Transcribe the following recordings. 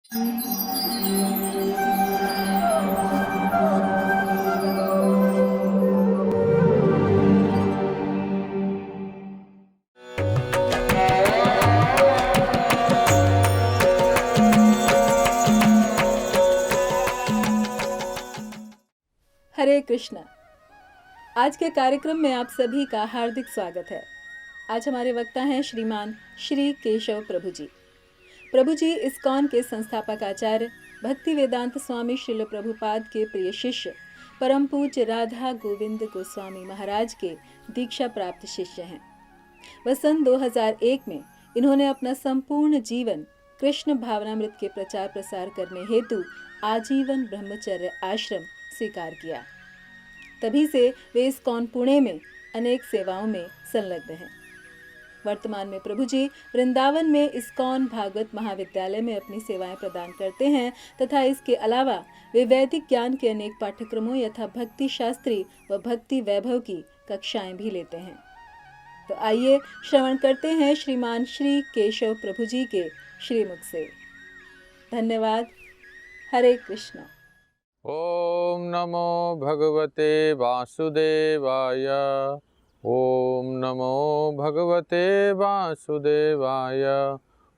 हरे कृष्णा। आज के कार्यक्रम में आप सभी का हार्दिक स्वागत है। आज हमारे वक्ता हैं श्रीमान श्री केशव प्रभु जी। प्रभु जी इस्कॉन के संस्थापक आचार्य भक्ति वेदांत स्वामी श्रील प्रभुपाद के प्रिय शिष्य परम पूज्य राधा गोविंद गोस्वामी महाराज के दीक्षा प्राप्त शिष्य हैं। वह सन 2001 में इन्होंने अपना संपूर्ण जीवन कृष्ण भावनामृत के प्रचार प्रसार करने हेतु आजीवन ब्रह्मचर्य आश्रम स्वीकार किया। तभी से वे इस्कॉन पुणे में अनेक सेवाओं में संलग्न हैं। वर्तमान में प्रभु जी वृंदावन में इस्कॉन भागवत महाविद्यालय में अपनी सेवाएं प्रदान करते हैं तथा इसके अलावा वे वैदिक ज्ञान के अनेक पाठ्यक्रमों यथा भक्ति शास्त्री व भक्ति वैभव की कक्षाएं भी लेते हैं। तो आइए श्रवण करते हैं श्रीमान श्री केशव प्रभु जी के श्रीमुख से। धन्यवाद। हरे कृष्णा। ओम नमो भगवते वासुदेवाय। ओम नमो भगवते वासुदेवाय।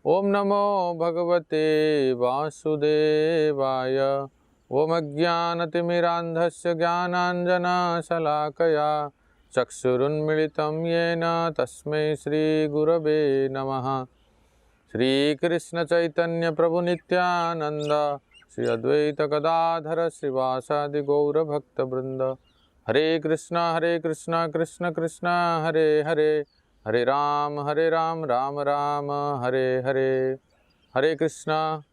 ओम नमो भगवते वासुदेवाय। ओम अज्ञानतिमिरान्धस्य ज्ञानाञ्जनशलाकया चक्षुरुन्मिलितं येन तस्मै श्रीगुरवे नमः। श्रीकृष्ण चैतन्य प्रभु नित्यानंद श्री अद्वैत गदाधर श्रीवासादि गौर भक्त वृंद। हरे कृष्णा कृष्ण कृष्ण हरे हरे, हरे राम राम राम हरे हरे। हरे कृष्णा।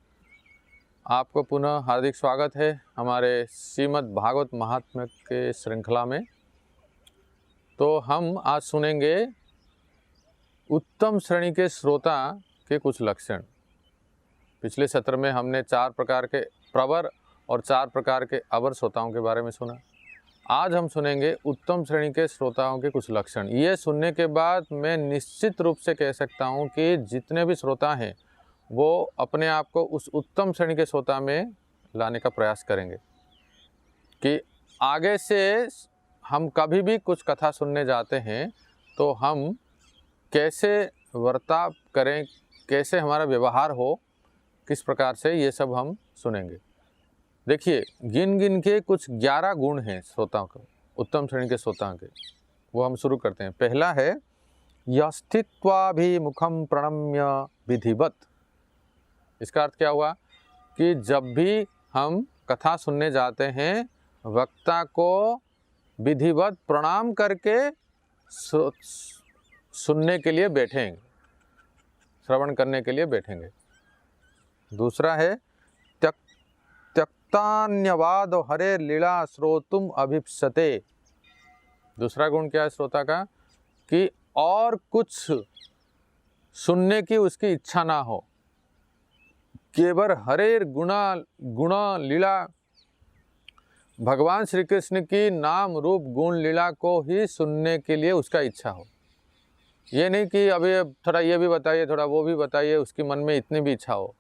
आपको पुनः हार्दिक स्वागत है हमारे श्रीमद् भागवत महात्म्य के श्रृंखला में। तो हम आज सुनेंगे उत्तम श्रेणी के श्रोता के कुछ लक्षण। पिछले सत्र में हमने 4 प्रकार के प्रवर और 4 प्रकार के अवर श्रोताओं के बारे में सुना। आज हम सुनेंगे उत्तम श्रेणी के श्रोताओं के कुछ लक्षण। ये सुनने के बाद मैं निश्चित रूप से कह सकता हूँ कि जितने भी श्रोता हैं वो अपने आप को उस उत्तम श्रेणी के श्रोता में लाने का प्रयास करेंगे कि आगे से हम कभी भी कुछ कथा सुनने जाते हैं तो हम कैसे बर्ताव करें, कैसे हमारा व्यवहार हो, किस प्रकार से, ये सब हम सुनेंगे। देखिए, गिन गिन के कुछ 11 गुण हैं श्रोताओं के, उत्तम श्रेणी के श्रोताओं के। वो हम शुरू करते हैं। पहला है यस्थित्वाभिमुखम प्रणम्य विधिवत। इसका अर्थ क्या हुआ कि जब भी हम कथा सुनने जाते हैं वक्ता को विधिवत प्रणाम करके सुनने के लिए बैठेंगे, श्रवण करने के लिए बैठेंगे। दूसरा है त्यक्तान्यवाद हरे लीला श्रोतुम अभिप्सते। दूसरा गुण क्या है श्रोता का कि और कुछ सुनने की उसकी इच्छा ना हो, केवल हरे गुणा लीला, भगवान श्री कृष्ण की नाम रूप गुण लीला को ही सुनने के लिए उसका इच्छा हो। ये नहीं कि अभी थोड़ा ये भी बताइए, थोड़ा वो भी बताइए, उसके मन में इतनी भी इच्छा हो।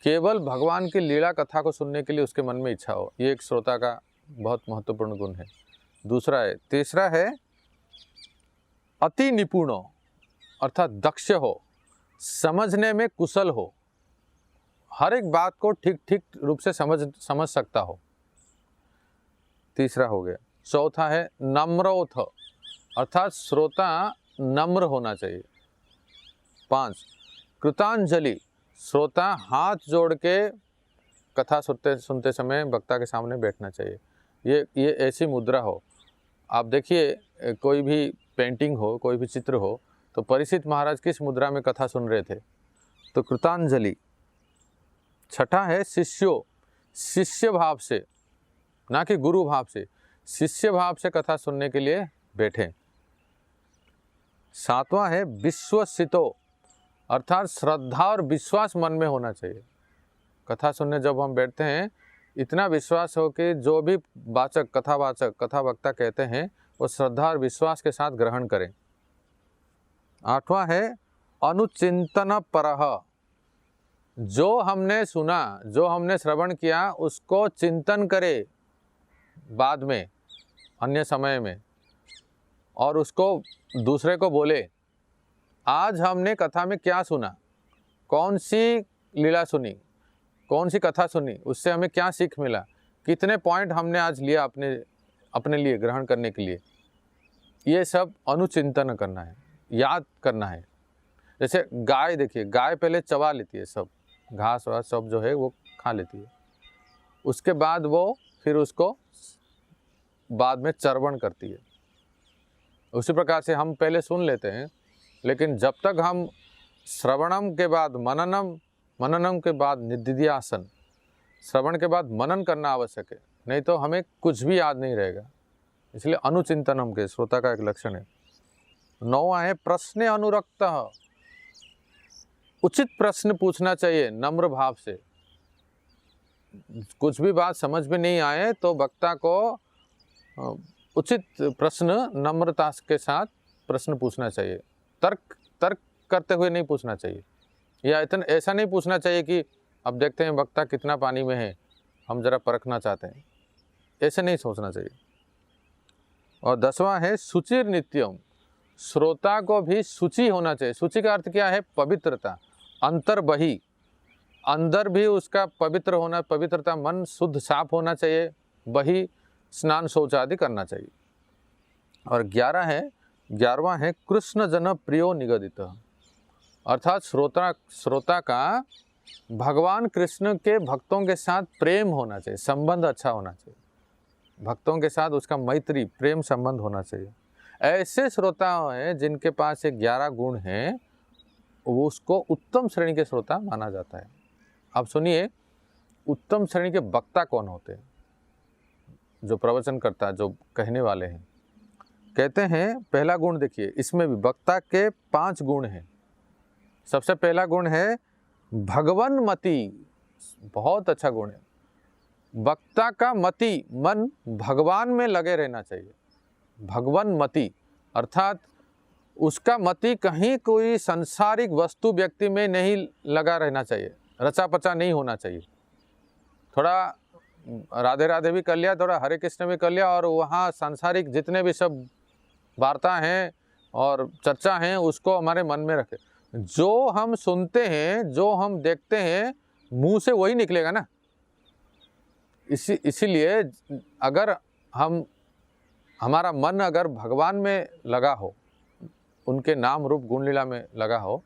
केवल भगवान की लीला कथा को सुनने के लिए उसके मन में इच्छा हो। ये एक श्रोता का बहुत महत्वपूर्ण गुण है। दूसरा है, तीसरा है अति निपुण हो, अर्थात दक्ष हो, समझने में कुशल हो, हर एक बात को ठीक ठीक रूप से समझ सकता हो। तीसरा हो गया। चौथा है नम्रोथ, अर्थात श्रोता नम्र होना चाहिए। 5 कृतांजलि, श्रोता हाथ जोड़ के कथा सुनते समय वक्ता के सामने बैठना चाहिए। ये ऐसी मुद्रा हो। आप देखिए, कोई भी पेंटिंग हो, कोई भी चित्र हो, तो परीक्षित महाराज किस मुद्रा में कथा सुन रहे थे? तो कृतांजलि। छठा है शिष्यो, शिष्य भाव से, ना कि गुरु भाव से, शिष्य भाव से कथा सुनने के लिए बैठें। 7वां है विश्वसितो, अर्थात श्रद्धा और विश्वास मन में होना चाहिए। कथा सुनने जब हम बैठते हैं, इतना विश्वास हो कि जो भी वाचक, कथा वक्ता कहते हैं वो श्रद्धा और विश्वास के साथ ग्रहण करें। 8वां है अनुचिंतन परह, जो हमने सुना, जो हमने श्रवण किया, उसको चिंतन करे बाद में, अन्य समय में, और उसको दूसरे को बोले, आज हमने कथा में क्या सुना, कौन सी लीला सुनी, कौन सी कथा सुनी, उससे हमें क्या सीख मिला, कितने पॉइंट हमने आज लिया अपने लिए ग्रहण करने के लिए। ये सब अनुचिंतन करना है, याद करना है। जैसे गाय, देखिए गाय पहले चबा लेती है, सब घास वास सब जो है वो खा लेती है, उसके बाद वो फिर उसको बाद में चर्वण करती है। उसी प्रकार से हम पहले सुन लेते हैं, लेकिन जब तक हम श्रवणम के बाद मननम, मननम के बाद निधिध्यासन, श्रवण के बाद मनन करना आवश्यक है, नहीं तो हमें कुछ भी याद नहीं रहेगा। इसलिए अनुचिंतनम के श्रोता का एक लक्षण है। 9वां है प्रश्न अनुरक्त, उचित प्रश्न पूछना चाहिए नम्र भाव से। कुछ भी बात समझ में नहीं आए तो वक्ता को उचित प्रश्न नम्रता के साथ प्रश्न पूछना चाहिए। तर्क करते हुए नहीं पूछना चाहिए, या इतना ऐसा नहीं पूछना चाहिए कि अब देखते हैं वक्ता कितना पानी में है, हम जरा परखना चाहते हैं, ऐसे नहीं सोचना चाहिए। और 10वां है शुचिर नित्यम, श्रोता को भी शुचि होना चाहिए। शुचि का अर्थ क्या है? पवित्रता, अंतर बही, अंदर भी उसका पवित्र होना, पवित्रता, मन शुद्ध साफ होना चाहिए, बही स्नान शौच आदि करना चाहिए। और 11वां है कृष्ण जन प्रियो निगदित, अर्थात श्रोता का भगवान कृष्ण के भक्तों के साथ प्रेम होना चाहिए, संबंध अच्छा होना चाहिए, भक्तों के साथ उसका मैत्री प्रेम संबंध होना चाहिए। ऐसे श्रोता हैं जिनके पास ये 11 गुण हैं, वो उसको उत्तम श्रेणी के श्रोता माना जाता है। अब सुनिए, उत्तम श्रेणी के वक्ता कौन होते हैं? जो प्रवचन करता, जो कहने वाले हैं। कहते हैं पहला गुण देखिए, इसमें भी वक्ता के 5 गुण हैं। सबसे पहला गुण है भगवन मति, बहुत अच्छा गुण है। वक्ता का मति, मन भगवान में लगे रहना चाहिए। भगवन मति अर्थात उसका मति कहीं कोई संसारिक वस्तु व्यक्ति में नहीं लगा रहना चाहिए, रचा पचा नहीं होना चाहिए। थोड़ा राधे राधे भी कर लिया, थोड़ा हरे कृष्ण भी कर लिया, और वहाँ सांसारिक जितने भी सब वार्ता हैं और चर्चा हैं उसको हमारे मन में रखें। जो हम सुनते हैं, जो हम देखते हैं, मुंह से वही निकलेगा ना। इसीलिए अगर हमारा मन अगर भगवान में लगा हो, उनके नाम रूप गुण लीला में लगा हो,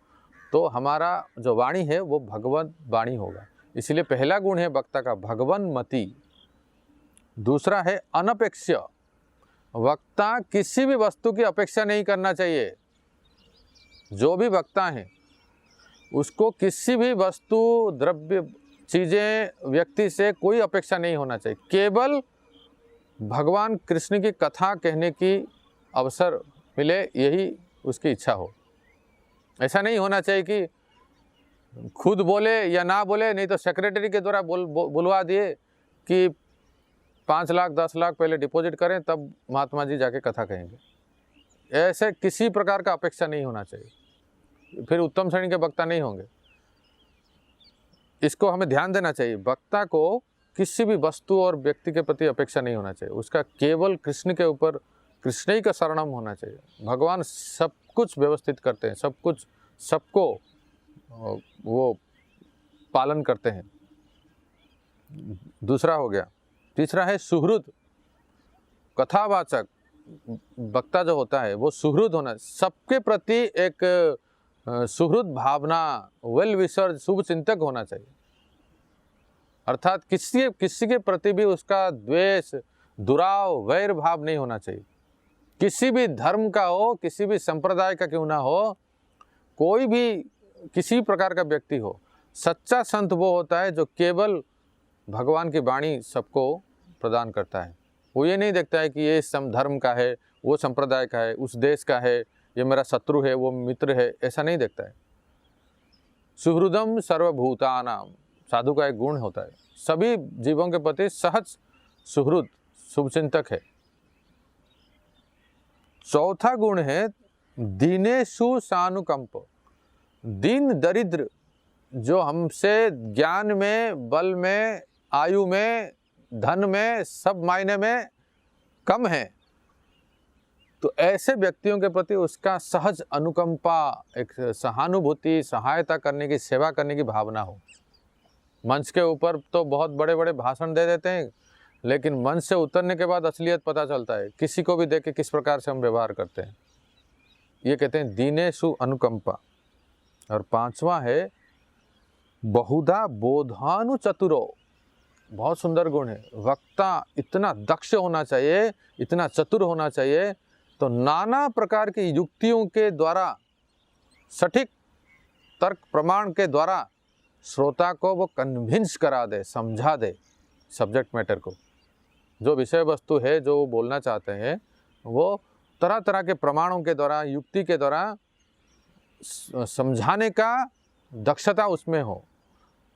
तो हमारा जो वाणी है वो भगवत वाणी होगा। इसलिए पहला गुण है वक्ता का भगवन मति। दूसरा है अनपेक्ष्य, वक्ता किसी भी वस्तु की अपेक्षा नहीं करना चाहिए। जो भी वक्ता है उसको किसी भी वस्तु, द्रव्य, चीज़ें, व्यक्ति से कोई अपेक्षा नहीं होना चाहिए। केवल भगवान कृष्ण की कथा कहने की अवसर मिले, यही उसकी इच्छा हो। ऐसा नहीं होना चाहिए कि खुद बोले या ना बोले, नहीं तो सेक्रेटरी के द्वारा बुलवा दिए कि 5 लाख 10 लाख पहले डिपॉजिट करें तब महात्मा जी जाके कथा कहेंगे। ऐसे किसी प्रकार का अपेक्षा नहीं होना चाहिए, फिर उत्तम श्रेणी के वक्ता नहीं होंगे। इसको हमें ध्यान देना चाहिए। वक्ता को किसी भी वस्तु और व्यक्ति के प्रति अपेक्षा नहीं होना चाहिए, उसका केवल कृष्ण के ऊपर, कृष्ण ही का शरणम होना चाहिए। भगवान सब कुछ व्यवस्थित करते हैं, सब कुछ सबको वो पालन करते हैं। दूसरा हो गया। तीसरा है सुहृद, कथावाचक वक्ता जो होता है वो सुहृद होना, सबके प्रति एक सुहृद भावना, वेल विशर, शुभ चिंतक होना चाहिए। अर्थात किसी के प्रति भी उसका द्वेष, दुराव, वैर भाव नहीं होना चाहिए। किसी भी धर्म का हो, किसी भी संप्रदाय का क्यों ना हो, कोई भी किसी प्रकार का व्यक्ति हो, सच्चा संत वो होता है जो केवल भगवान की वाणी सबको प्रदान करता है। वो ये नहीं देखता है कि ये धर्म का है, वो संप्रदाय का है, उस देश का है, ये मेरा शत्रु है, वो मित्र है, ऐसा नहीं देखता है। सुहृदम सर्वभूतानाम, साधु का एक गुण होता है, सभी जीवों के प्रति सहज सुहृद, शुभचिंतक है। चौथा गुण है दीनेषु सानुकंप, दीन दरिद्र जो हमसे ज्ञान में, बल में, आयु में, धन में, सब मायने में कम है, तो ऐसे व्यक्तियों के प्रति उसका सहज अनुकंपा, एक सहानुभूति, सहायता करने की, सेवा करने की भावना हो। मंच के ऊपर तो बहुत बड़े बड़े भाषण दे देते हैं, लेकिन मंच से उतरने के बाद असलियत पता चलता है, किसी को भी देख के किस प्रकार से हम व्यवहार करते हैं। ये कहते हैं दीनेषु अनुकंपा। और पांचवा है बहुधा बोधानुचतुरो। बहुत सुंदर गुण है। वक्ता इतना दक्ष होना चाहिए, इतना चतुर होना चाहिए, तो नाना प्रकार की युक्तियों के द्वारा, सटीक तर्क प्रमाण के द्वारा श्रोता को वो कन्विंस करा दे, समझा दे सब्जेक्ट मैटर को। जो विषय वस्तु है, जो वो बोलना चाहते हैं, वो तरह तरह के प्रमाणों के द्वारा, युक्ति के द्वारा समझाने का दक्षता उसमें हो,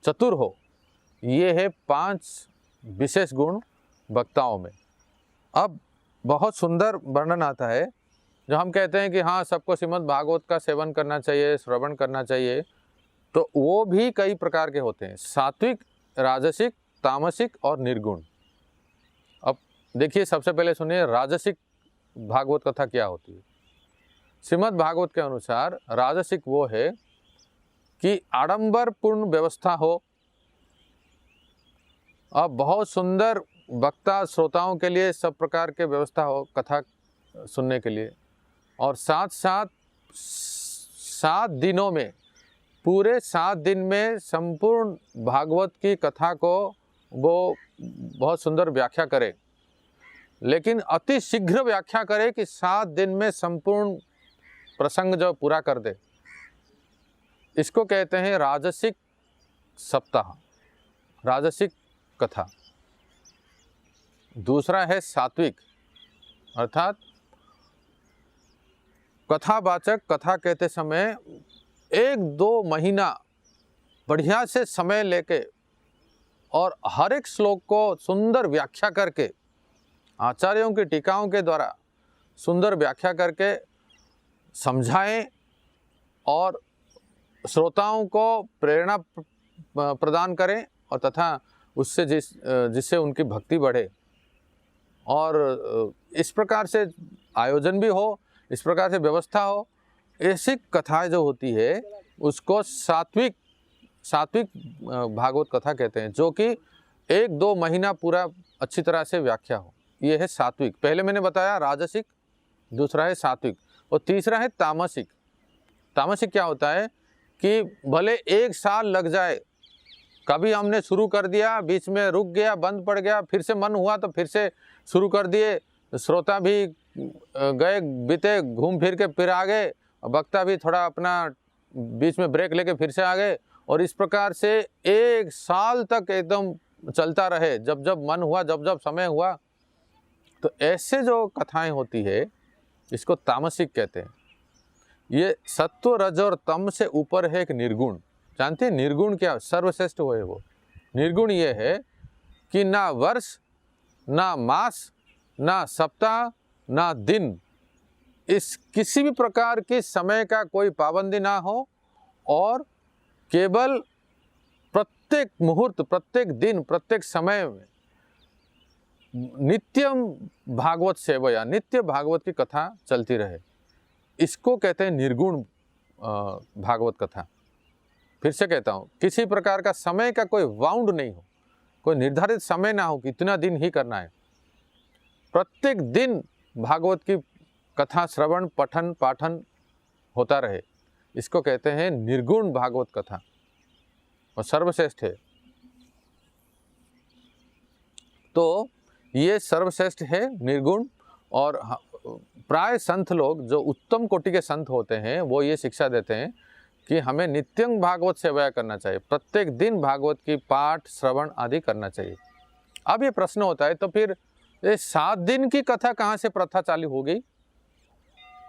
चतुर हो। ये है 5 विशेष गुण वक्ताओं में। अब बहुत सुंदर वर्णन आता है, जो हम कहते हैं कि हाँ, सबको श्रीमद् भागवत का सेवन करना चाहिए, श्रवण करना चाहिए, तो वो भी कई प्रकार के होते हैं, सात्विक, राजसिक, तामसिक और निर्गुण। अब देखिए, सबसे पहले सुनिए राजसिक भागवत कथा क्या होती है। श्रीमद् भागवत के अनुसार राजसिक वो है कि आडंबर पूर्ण व्यवस्था हो, अब बहुत सुंदर वक्ता श्रोताओं के लिए सब प्रकार के व्यवस्था हो कथा सुनने के लिए, और साथ साथ 7 दिनों में, पूरे 7 दिन में संपूर्ण भागवत की कथा को वो बहुत सुंदर व्याख्या करे, लेकिन अति शीघ्र व्याख्या करे कि 7 दिन में संपूर्ण प्रसंग जो पूरा कर दे। इसको कहते हैं राजसिक सप्ताह, राजसिक कथा। दूसरा है सात्विक, अर्थात कथावाचक कथा कहते समय 1-2 महीना बढ़िया से समय लेके और हर एक श्लोक को सुंदर व्याख्या करके, आचार्यों की टीकाओं के द्वारा सुंदर व्याख्या करके समझाएं और श्रोताओं को प्रेरणा प्रदान करें, और तथा उससे जिससे उनकी भक्ति बढ़े। और इस प्रकार से आयोजन भी हो, इस प्रकार से व्यवस्था हो। ऐसी कथाएं जो होती है उसको सात्विक भागवत कथा कहते हैं, जो कि 1-2 महीना पूरा अच्छी तरह से व्याख्या हो। ये है सात्विक। पहले मैंने बताया राजसिक, दूसरा है सात्विक, और तीसरा है तामसिक। तामसिक क्या होता है कि भले 1 साल लग जाए, कभी हमने शुरू कर दिया, बीच में रुक गया, बंद पड़ गया, फिर से मन हुआ तो फिर से शुरू कर दिए, श्रोता भी गए बीते घूम फिर के फिर आ गए, वक्ता भी थोड़ा अपना बीच में ब्रेक लेके फिर से आ गए, और इस प्रकार से 1 साल तक एकदम चलता रहे, जब जब मन हुआ, जब जब समय हुआ। तो ऐसे जो कथाएं होती है इसको तामसिक कहते हैं। ये सत्व, रज और तम से ऊपर है एक निर्गुण। जानते हैं निर्गुण क्या? सर्वश्रेष्ठ वो है। वो निर्गुण ये है कि ना वर्ष, ना मास, ना सप्ताह, ना दिन, इस किसी भी प्रकार की समय का कोई पाबंदी ना हो, और केवल प्रत्येक मुहूर्त, प्रत्येक दिन, प्रत्येक समय में नित्यम भागवत सेवया, नित्य भागवत की कथा चलती रहे। इसको कहते हैं निर्गुण भागवत कथा। फिर से कहता हूँ, किसी प्रकार का समय का कोई बाउंड नहीं हो, कोई निर्धारित समय ना हो कि इतना दिन ही करना है। प्रत्येक दिन भागवत की कथा श्रवण, पठन, पाठन होता रहे। इसको कहते हैं निर्गुण भागवत कथा, और सर्वश्रेष्ठ है। तो ये सर्वश्रेष्ठ है निर्गुण। और प्राय संत लोग, जो उत्तम कोटि के संत होते हैं, वो ये शिक्षा देते हैं कि हमें नित्यं भागवत सेवा करना चाहिए, प्रत्येक दिन भागवत की पाठ, श्रवण आदि करना चाहिए। अब ये प्रश्न होता है, तो फिर ये 7 दिन की कथा कहाँ से प्रथा चालू हो गई?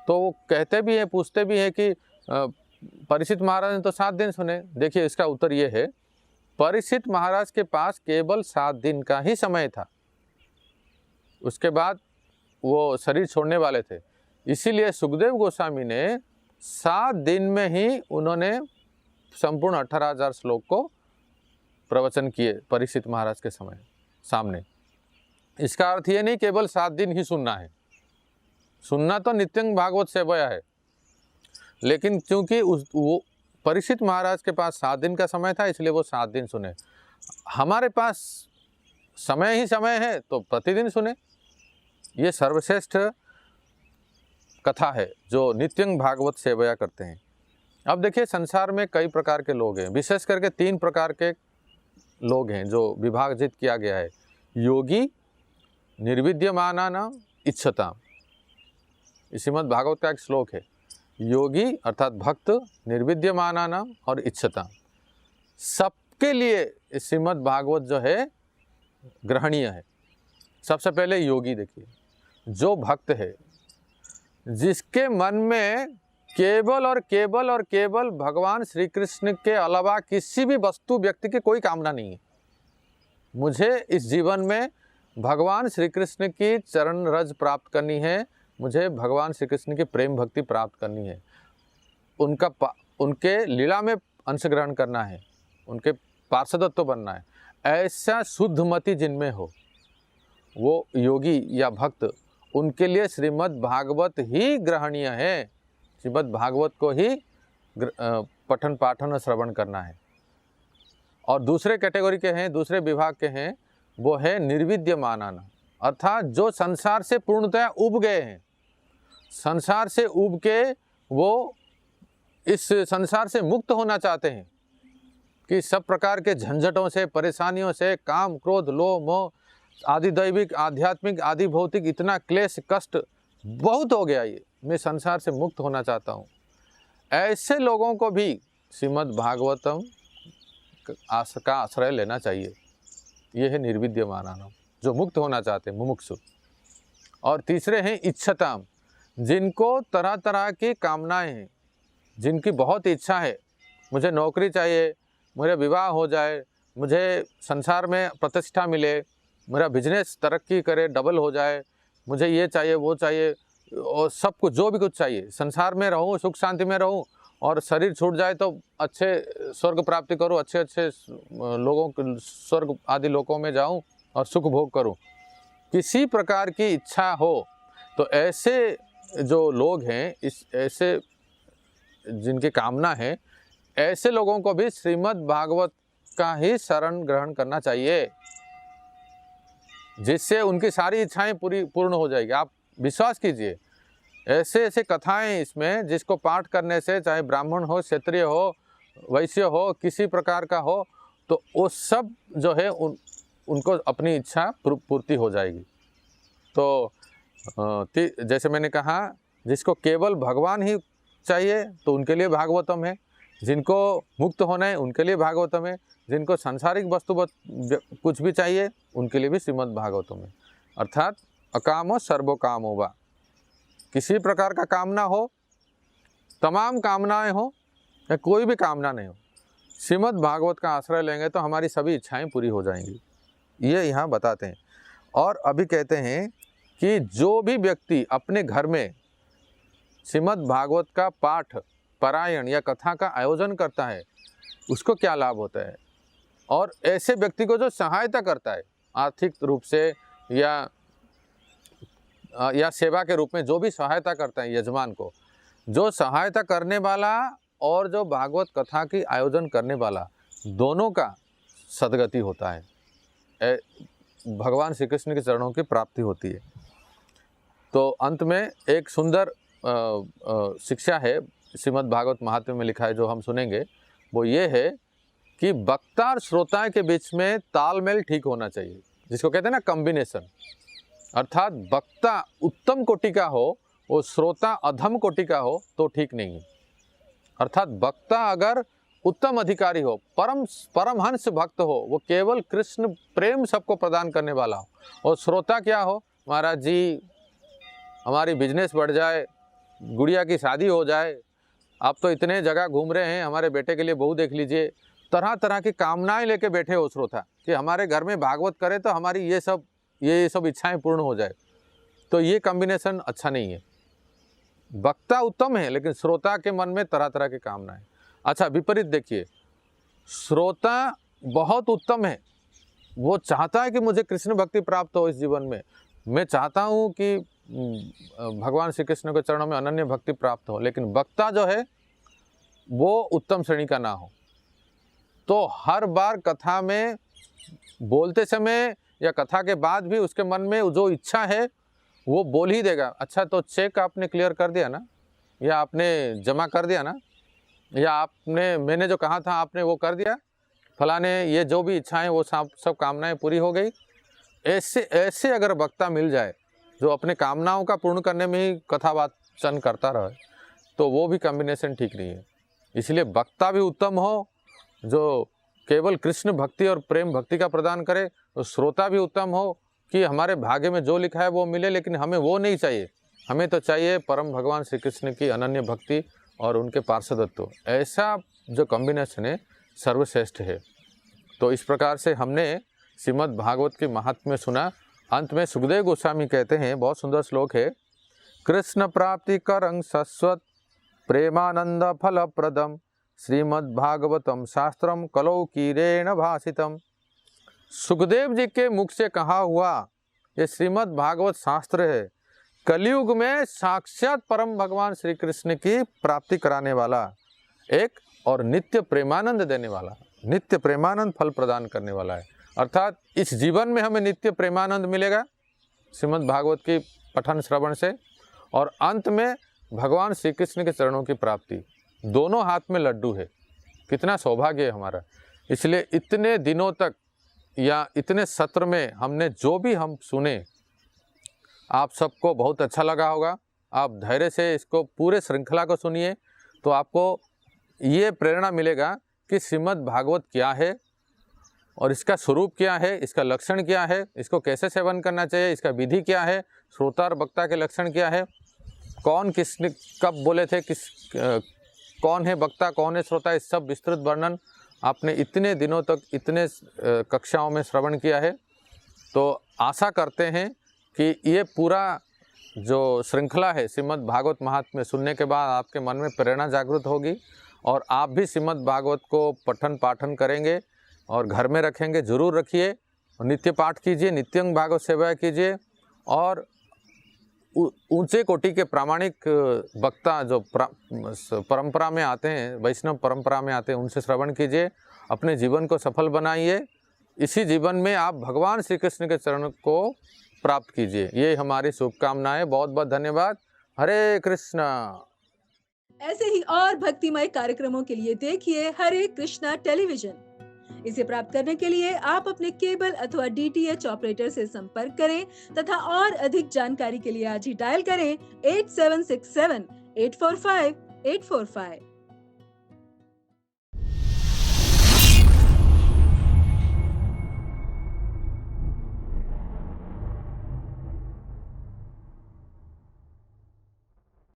तो वो कहते भी हैं, पूछते भी हैं कि परीक्षित महाराज ने तो 7 दिन सुने। देखिए, इसका उत्तर ये है, परीक्षित महाराज के पास केवल 7 दिन का ही समय था, उसके बाद वो शरीर छोड़ने वाले थे। इसीलिए सुखदेव गोस्वामी ने 7 दिन में ही उन्होंने संपूर्ण 18,000 श्लोक को प्रवचन किए परीक्षित महाराज के समय सामने। इसका अर्थ ये नहीं केवल 7 दिन ही सुनना है, सुनना तो नित्यं भागवत सेवया है, लेकिन क्योंकि वो परीक्षित महाराज के पास 7 दिन का समय था इसलिए वो 7 दिन सुने। हमारे पास समय ही समय है तो प्रतिदिन सुने। ये सर्वश्रेष्ठ कथा है जो नित्यं भागवत सेवया करते हैं। अब देखिए संसार में कई प्रकार के लोग हैं, विशेष करके 3 प्रकार के लोग हैं जो विभाजित किया गया है। योगी, निर्विद्यमानानां इच्छताम्, श्रीमद् भागवत का एक श्लोक है। योगी अर्थात भक्त, निर्विद्यमानानां और इच्छताम्, सबके लिए श्रीमद् भागवत जो है ग्रहणीय है। सबसे पहले योगी देखिए, जो भक्त है, जिसके मन में केवल और केवल और केवल भगवान श्री कृष्ण के अलावा किसी भी वस्तु व्यक्ति की कोई कामना नहीं है। मुझे इस जीवन में भगवान श्री कृष्ण की चरण रज प्राप्त करनी है, मुझे भगवान श्री कृष्ण की प्रेम भक्ति प्राप्त करनी है, उनके लीला में अंश ग्रहण करना है, उनके पार्षदत्व बनना है। ऐसा शुद्ध मति जिनमें हो, वो योगी या भक्त, उनके लिए श्रीमद् भागवत ही ग्रहणीय है। श्रीमद् भागवत को ही पठन पाठन और श्रवण करना है। और दूसरे कैटेगरी के हैं, दूसरे विभाग के हैं, वो है निर्विद्यमानानां, अर्थात जो संसार से पूर्णतया उब गए हैं, संसार से उब के वो इस संसार से मुक्त होना चाहते हैं कि सब प्रकार के झंझटों से, परेशानियों से, काम क्रोध लोभ मोह आदि दैविक आध्यात्मिक आदि भौतिक इतना क्लेश कष्ट बहुत हो गया, ये मैं संसार से मुक्त होना चाहता हूँ। ऐसे लोगों को भी श्रीमद् भागवतम का आश्रय लेना चाहिए। ये है निर्विद्यमानानां, जो मुक्त होना चाहते हैं, मुमुक्षु। और तीसरे हैं इच्छताम, जिनको तरह तरह की कामनाएं हैं, जिनकी बहुत इच्छा है, मुझे नौकरी चाहिए, मुझे विवाह हो जाए, मुझे संसार में प्रतिष्ठा मिले, मेरा बिजनेस तरक्की करे, डबल हो जाए, मुझे ये चाहिए वो चाहिए, और सब कुछ जो भी कुछ चाहिए, संसार में रहूं, सुख शांति में रहूं, और शरीर छूट जाए तो अच्छे स्वर्ग प्राप्ति करूं, अच्छे अच्छे लोगों के स्वर्ग आदि लोकों में जाऊं और सुख भोग करूं, किसी प्रकार की इच्छा हो, तो ऐसे जो लोग हैं, इस ऐसे जिनकी कामना है, ऐसे लोगों को भी श्रीमद् भागवत का ही शरण ग्रहण करना चाहिए, जिससे उनकी सारी इच्छाएं पूर्ण हो जाएगी। आप विश्वास कीजिए, ऐसे ऐसे कथाएं इसमें जिसको पाठ करने से, चाहे ब्राह्मण हो, क्षत्रिय हो, वैश्य हो, किसी प्रकार का हो, तो वो सब जो है उनको अपनी इच्छा पूर्ति हो जाएगी। तो जैसे मैंने कहा, जिसको केवल भगवान ही चाहिए तो उनके लिए भागवतम है, जिनको मुक्त होना है उनके लिए भागवतम है, जिनको सांसारिक वस्तु कुछ भी चाहिए उनके लिए भी श्रीमद् भागवतम है। अर्थात अकामो सर्वो कामो वा, किसी प्रकार का कामना हो, तमाम कामनाएं हो या कोई भी कामना नहीं हो, श्रीमद् भागवत का आश्रय लेंगे तो हमारी सभी इच्छाएं पूरी हो जाएंगी, ये यहाँ बताते हैं। और अभी कहते हैं कि जो भी व्यक्ति अपने घर में श्रीमद् भागवत का पाठ पारायण या कथा का आयोजन करता है, उसको क्या लाभ होता है, और ऐसे व्यक्ति को जो सहायता करता है आर्थिक रूप से या सेवा के रूप में, जो भी सहायता करता है यजमान को, जो सहायता करने वाला और जो भागवत कथा की आयोजन करने वाला, दोनों का सद्गति होता है, भगवान श्री कृष्ण के चरणों की प्राप्ति होती है। तो अंत में एक सुंदर शिक्षा है, श्रीमद् भागवत महात्म्य में लिखा है, जो हम सुनेंगे, वो ये है कि वक्ता और श्रोता के बीच में तालमेल ठीक होना चाहिए, जिसको कहते हैं ना कॉम्बिनेशन। अर्थात वक्ता उत्तम कोटि का हो, वो श्रोता अधम कोटि का हो तो ठीक नहीं है। अर्थात वक्ता अगर उत्तम अधिकारी हो, परमहंस भक्त हो, वो केवल कृष्ण प्रेम सबको प्रदान करने वाला हो, और श्रोता क्या हो, महाराज जी हमारी बिजनेस बढ़ जाए, गुड़िया की शादी हो जाए, आप तो इतने जगह घूम रहे हैं, हमारे बेटे के लिए बहू देख लीजिए, तरह तरह की कामनाएं लेके बैठे हो श्रोता कि हमारे घर में भागवत करे तो हमारी ये सब इच्छाएं पूर्ण हो जाए। तो ये कॉम्बिनेशन अच्छा नहीं है। वक्ता उत्तम है, लेकिन श्रोता के मन में तरह तरह की कामनाएं। अच्छा विपरीत देखिए, श्रोता बहुत उत्तम है, वो चाहता है कि मुझे कृष्ण भक्ति प्राप्त हो इस जीवन में, मैं चाहता हूँ कि भगवान श्री कृष्ण के चरणों में अनन्य भक्ति प्राप्त हो, लेकिन वक्ता जो है वो उत्तम श्रेणी का ना हो। तो हर बार कथा में बोलते समय या कथा के बाद भी उसके मन में जो इच्छा है वो बोल ही देगा। अच्छा तो चेक आपने क्लियर कर दिया ना, या आपने जमा कर दिया ना, या आपने मैंने जो कहा था आपने वो कर दिया, फलाने ये जो भी इच्छाएं वो सब कामनाएं पूरी हो गई। ऐसे ऐसे अगर वक्ता मिल जाए जो अपने कामनाओं का पूर्ण करने में ही कथा वाचन करता रहे, तो वो भी कॉम्बिनेशन ठीक नहीं है। इसलिए वक्ता भी उत्तम हो जो केवल कृष्ण भक्ति और प्रेम भक्ति का प्रदान करे, तो श्रोता भी उत्तम हो कि हमारे भाग्य में जो लिखा है वो मिले, लेकिन हमें वो नहीं चाहिए, हमें तो चाहिए परम भगवान श्री कृष्ण की अनन्य भक्ति और उनके पार्षदत्व। ऐसा जो कॉम्बिनेशन है सर्वश्रेष्ठ है। तो इस प्रकार से हमने श्रीमद् भागवत के महात्म्य सुना। अंत में सुखदेव गोस्वामी कहते हैं, बहुत सुंदर श्लोक है, कृष्ण प्राप्ति करं शश्वत प्रेमानंद फल प्रदम श्रीमद् भागवतम शास्त्रम कलौ कीरेण भाषितम। सुखदेव जी के मुख से कहा हुआ ये श्रीमद् भागवत शास्त्र है, कलयुग में साक्षात परम भगवान श्री कृष्ण की प्राप्ति कराने वाला एक और नित्य प्रेमानंद देने वाला, नित्य प्रेमानंद फल प्रदान करने वाला है। अर्थात इस जीवन में हमें नित्य प्रेमानंद मिलेगा श्रीमद् भागवत की पठन श्रवण से, और अंत में भगवान श्री कृष्ण के चरणों की प्राप्ति। दोनों हाथ में लड्डू है, कितना सौभाग्य है हमारा। इसलिए इतने दिनों तक या इतने सत्र में हमने जो भी हम सुने, आप सबको बहुत अच्छा लगा होगा। आप धैर्य से इसको पूरे श्रृंखला को सुनिए तो आपको ये प्रेरणा मिलेगा कि श्रीमद् भागवत क्या है और इसका स्वरूप क्या है, इसका लक्षण क्या है, इसको कैसे सेवन करना चाहिए, इसका विधि क्या है, श्रोता और वक्ता के लक्षण क्या है, कौन किसने कब बोले थे, कौन है वक्ता कौन है श्रोता, इस सब विस्तृत वर्णन आपने इतने दिनों तक इतने कक्षाओं में श्रवण किया है। तो आशा करते हैं कि ये पूरा जो श्रृंखला है श्रीमद् भागवत महात्म्य सुनने के बाद आपके मन में प्रेरणा जागृत होगी और आप भी श्रीमद् भागवत को पठन पाठन करेंगे और घर में रखेंगे। जरूर रखिए, नित्य पाठ कीजिए, नित्यंग भागवत सेवा कीजिए और ऊंचे कोटि के प्रामाणिक वक्ता जो परंपरा में आते हैं, वैष्णव परंपरा में आते हैं, उनसे श्रवण कीजिए, अपने जीवन को सफल बनाइए। इसी जीवन में आप भगवान श्री कृष्ण के चरण को प्राप्त कीजिए। ये हमारी शुभकामनाएं। बहुत बहुत धन्यवाद। हरे कृष्णा। ऐसे ही और भक्तिमय कार्यक्रमों के लिए देखिए हरे कृष्णा टेलीविजन। इसे प्राप्त करने के लिए आप अपने केबल अथवा DTH ऑपरेटर से संपर्क करें तथा और अधिक जानकारी के लिए आज ही डायल करें 8767 845 845।